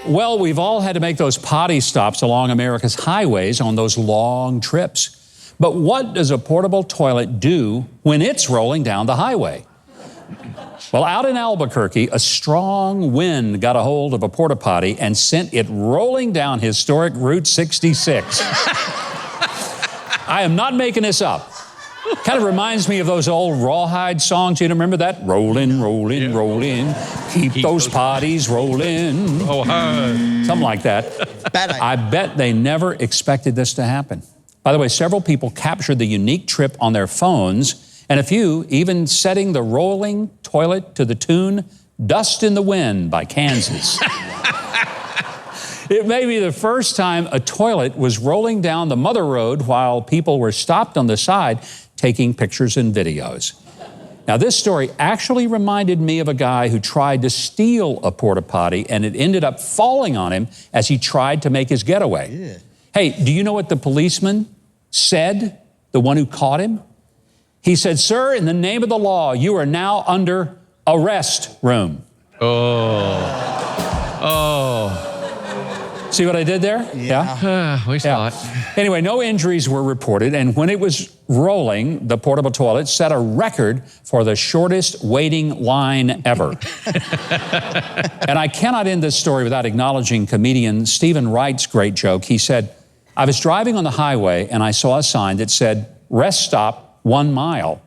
Well, we've all had to make those potty stops along America's highways on those long trips. But what does a portable toilet do when it's rolling down the highway? Well, out in Albuquerque, a strong wind got a hold of a porta potty and sent it rolling down historic Route 66. I am not making this up. Kind of reminds me of those old Rawhide songs. You remember that? Rollin', rollin', rollin'. Keep those potties rollin'. Oh, hi. Something like that. Bad idea. I bet they never expected this to happen. By the way, several people captured the unique trip on their phones, and a few even setting the rolling toilet to the tune Dust in the Wind by Kansas. It may be the first time a toilet was rolling down the mother road while people were stopped on the side taking pictures and videos. Now, this story actually reminded me of a guy who tried to steal a porta potty, and it ended up falling on him as he tried to make his getaway. Yeah. Hey, do you know what the policeman said, the one who caught him? He said, "Sir, in the name of the law, you are now under arrest room." Oh. See what I did there? Yeah. We saw it. Anyway, no injuries were reported, and when it was rolling, the portable toilet set a record for the shortest waiting line ever. And I cannot end this story without acknowledging comedian Stephen Wright's great joke. He said, "I was driving on the highway and I saw a sign that said, 'Rest stop 1 mile.'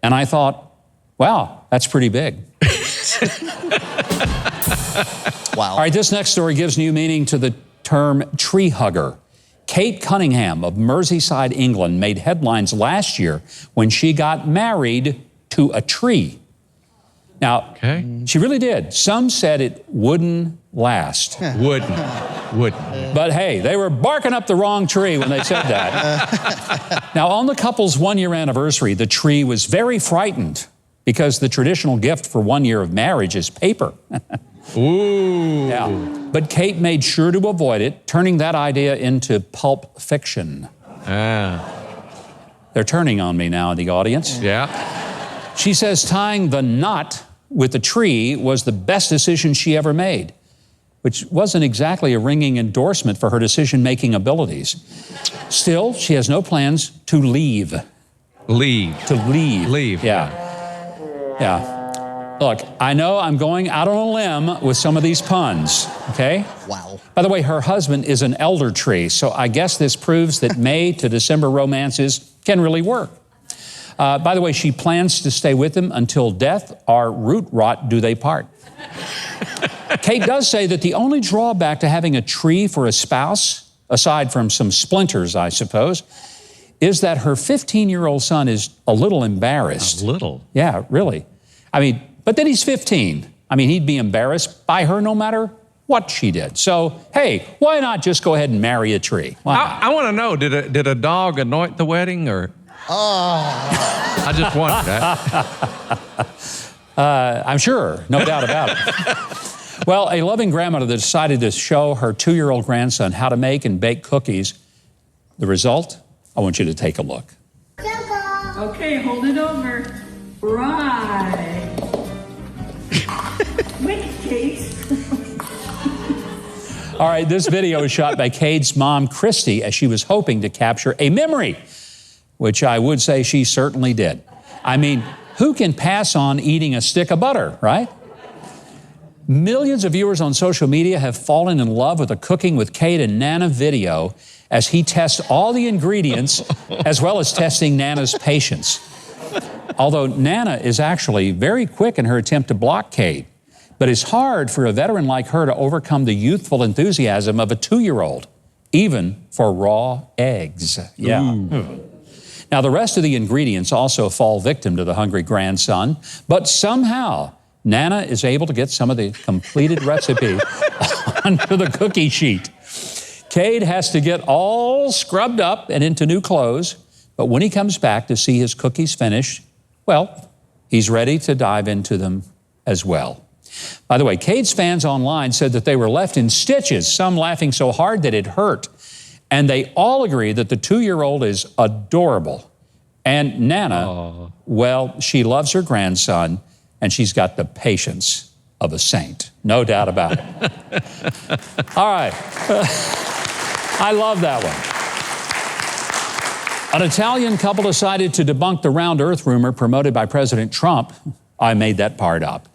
And I thought, wow, that's pretty big." Wow. All right, this next story gives new meaning to the term tree hugger. Kate Cunningham of Merseyside, England, made headlines last year when she got married to a tree. Now, she really did. Some said it wouldn't last. Wouldn't. But hey, they were barking up the wrong tree when they said that. Now, on the couple's 1-year anniversary, the tree was very frightened because the traditional gift for 1 year of marriage is paper. Ooh. Yeah. But Kate made sure to avoid it, turning that idea into pulp fiction. Ah. They're turning on me now in the audience. Yeah. She says tying the knot with the tree was the best decision she ever made, which wasn't exactly a ringing endorsement for her decision-making abilities. Still, she has no plans to leave. Leave. To leave. Leave. Yeah. Yeah. Look, I know I'm going out on a limb with some of these puns, okay? Wow. By the way, her husband is an elder tree, so I guess this proves that May to December romances can really work. By the way, she plans to stay with him until death or root rot do they part. Kate does say that the only drawback to having a tree for a spouse, aside from some splinters, I suppose, is that her 15-year-old son is a little embarrassed. A little? Yeah, really. I mean, but then he's 15. I mean, he'd be embarrassed by her no matter what she did. So, hey, why not just go ahead and marry a tree? Why not? I want to know, did a dog anoint the wedding, or? Oh. I just wondered that. I'm sure, no doubt about it. Well, a loving grandmother decided to show her 2-year-old grandson how to make and bake cookies. The result? I want you to take a look. Okay, hold it over. Right. Wait, Kate. All right, this video was shot by Cade's mom, Christy, as she was hoping to capture a memory, which I would say she certainly did. I mean, who can pass on eating a stick of butter, right? Millions of viewers on social media have fallen in love with the Cooking with Cade and Nana video as he tests all the ingredients as well as testing Nana's patience. Although Nana is actually very quick in her attempt to block Cade, but it's hard for a veteran like her to overcome the youthful enthusiasm of a 2-year-old, even for raw eggs. Yeah. Now, the rest of the ingredients also fall victim to the hungry grandson, but somehow Nana is able to get some of the completed recipe onto the cookie sheet. Cade has to get all scrubbed up and into new clothes, but when he comes back to see his cookies finished, well, he's ready to dive into them as well. By the way, Cade's fans online said that they were left in stitches, some laughing so hard that it hurt. And they all agree that the 2-year-old is adorable. And Nana, well, she loves her grandson, and she's got the patience of a saint. No doubt about it. All right. I love that one. An Italian couple decided to debunk the round earth rumor promoted by President Trump. I made that part up.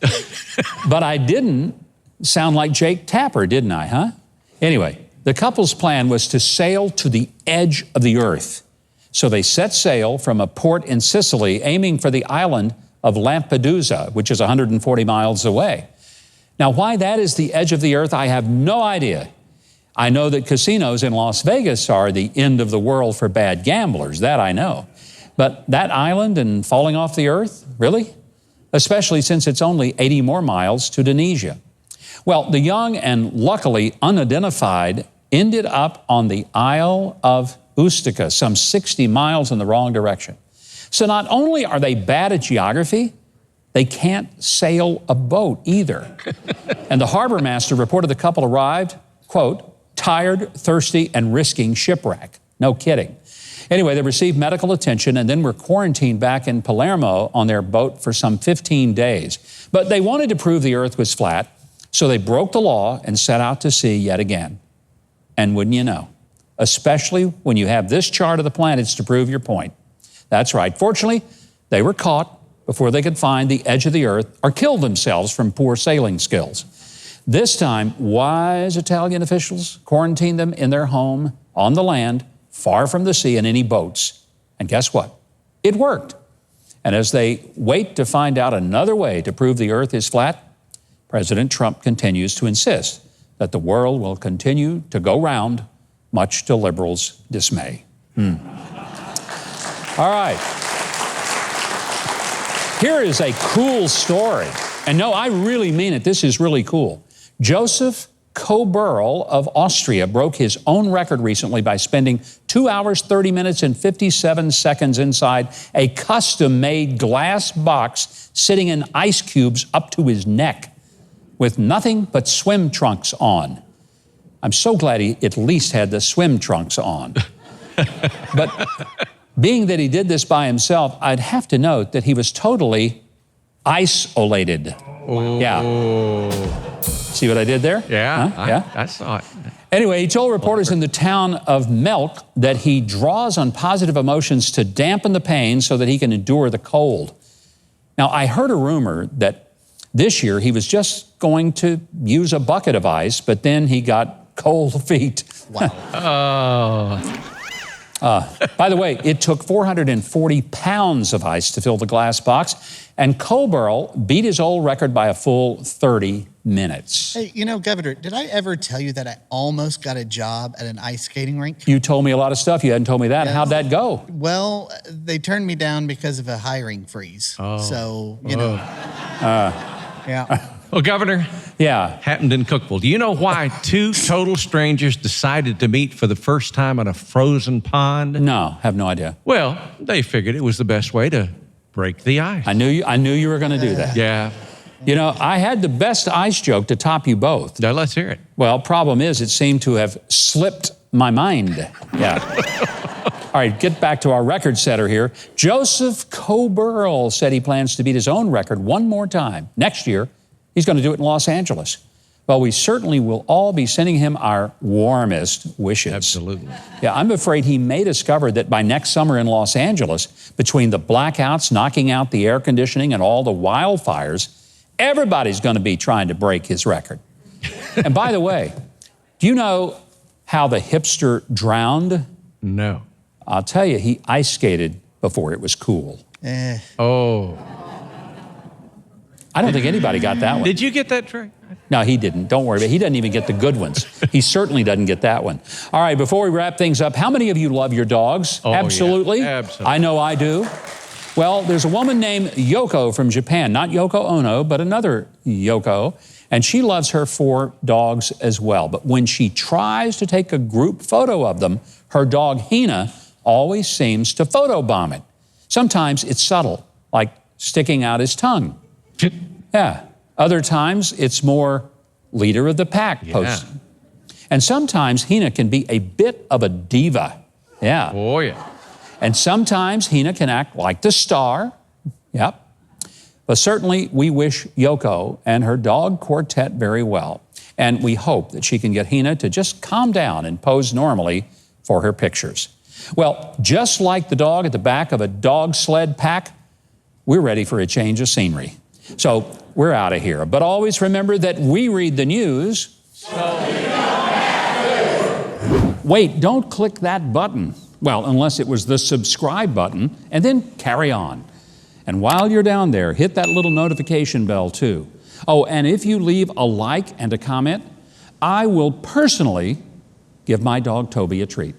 But I didn't sound like Jake Tapper, didn't I, huh? Anyway, the couple's plan was to sail to the edge of the earth. So they set sail from a port in Sicily, aiming for the island of Lampedusa, which is 140 miles away. Now, why that is the edge of the earth, I have no idea. I know that casinos in Las Vegas are the end of the world for bad gamblers. That I know. But that island and falling off the earth, really? Especially since it's only 80 more miles to Tunisia. Well, the young and luckily unidentified ended up on the Isle of Ustica, some 60 miles in the wrong direction. So not only are they bad at geography, they can't sail a boat either. And the harbor master reported the couple arrived, quote, tired, thirsty, and risking shipwreck. No kidding. Anyway, they received medical attention and then were quarantined back in Palermo on their boat for some 15 days. But they wanted to prove the earth was flat, so they broke the law and set out to sea yet again. And wouldn't you know, especially when you have this chart of the planets to prove your point. That's right. Fortunately, they were caught before they could find the edge of the earth or kill themselves from poor sailing skills. This time, wise Italian officials quarantined them in their home on the land, far from the sea and any boats. And guess what? It worked. And as they wait to find out another way to prove the earth is flat, President Trump continues to insist that the world will continue to go round, much to liberals' dismay. All right. Here is a cool story. And no, I really mean it. This is really cool. Joseph Koberl of Austria broke his own record recently by spending 2 hours, 30 minutes, and 57 seconds inside a custom-made glass box sitting in ice cubes up to his neck with nothing but swim trunks on. I'm so glad he at least had the swim trunks on. But being that he did this by himself, I'd have to note that he was totally isolated. Oh. Yeah. See what I did there? Yeah, Huh? I saw it. Anyway, he told reporters in the town of Melk that he draws on positive emotions to dampen the pain so that he can endure the cold. Now, I heard a rumor that this year he was just going to use a bucket of ice, but then he got cold feet. Wow. By the way, it took 440 pounds of ice to fill the glass box, and Koberl beat his old record by a full 30 minutes. Hey, you know, Governor, did I ever tell you that I almost got a job at an ice skating rink? You told me a lot of stuff. You hadn't told me that. Yeah. How'd that go? Well, they turned me down because of a hiring freeze. Oh. So, you know. Yeah. Well, Governor, Yeah. happened in Cookeville. Do you know why two total strangers decided to meet for the first time in a frozen pond? No, have no idea. Well, they figured it was the best way to break the ice. I knew you were going to do that. Yeah. You know, I had the best ice joke to top you both. Now let's hear it. Well, problem is, it seemed to have slipped my mind. Yeah. All right, get back to our record setter here. Joseph Koberl said he plans to beat his own record one more time. Next year, he's going to do it in Los Angeles. Well, we certainly will all be sending him our warmest wishes. Absolutely. Yeah, I'm afraid he may discover that by next summer in Los Angeles, between the blackouts knocking out the air conditioning and all the wildfires, everybody's going to be trying to break his record. And by the way, do you know how the hipster drowned? No. I'll tell you, he ice skated before it was cool. Oh. I don't think anybody got that one. Did you get that trick? No, he didn't. Don't worry about it. He doesn't even get the good ones. He certainly doesn't get that one. All right, before we wrap things up, how many of you love your dogs? Oh, Absolutely. yeah. Absolutely. I know I do. Well, there's a woman named Yoko from Japan, not Yoko Ono, but another Yoko, and she loves her 4 dogs as well. But when she tries to take a group photo of them, her dog Hina always seems to photobomb it. Sometimes it's subtle, like sticking out his tongue. Yeah. Other times it's more leader of the pack post. And sometimes Hina can be a bit of a diva. Yeah. Oh, yeah. And sometimes Hina can act like the star. Yep. But certainly we wish Yoko and her dog quartet very well. And we hope that she can get Hina to just calm down and pose normally for her pictures. Well, just like the dog at the back of a dog sled pack, we're ready for a change of scenery. So we're out of here. But always remember that we read the news. So we don't have to. Wait, don't click that button. Well, unless it was the subscribe button, and then carry on. And while you're down there, hit that little notification bell too. Oh, and if you leave a like and a comment, I will personally give my dog Toby a treat.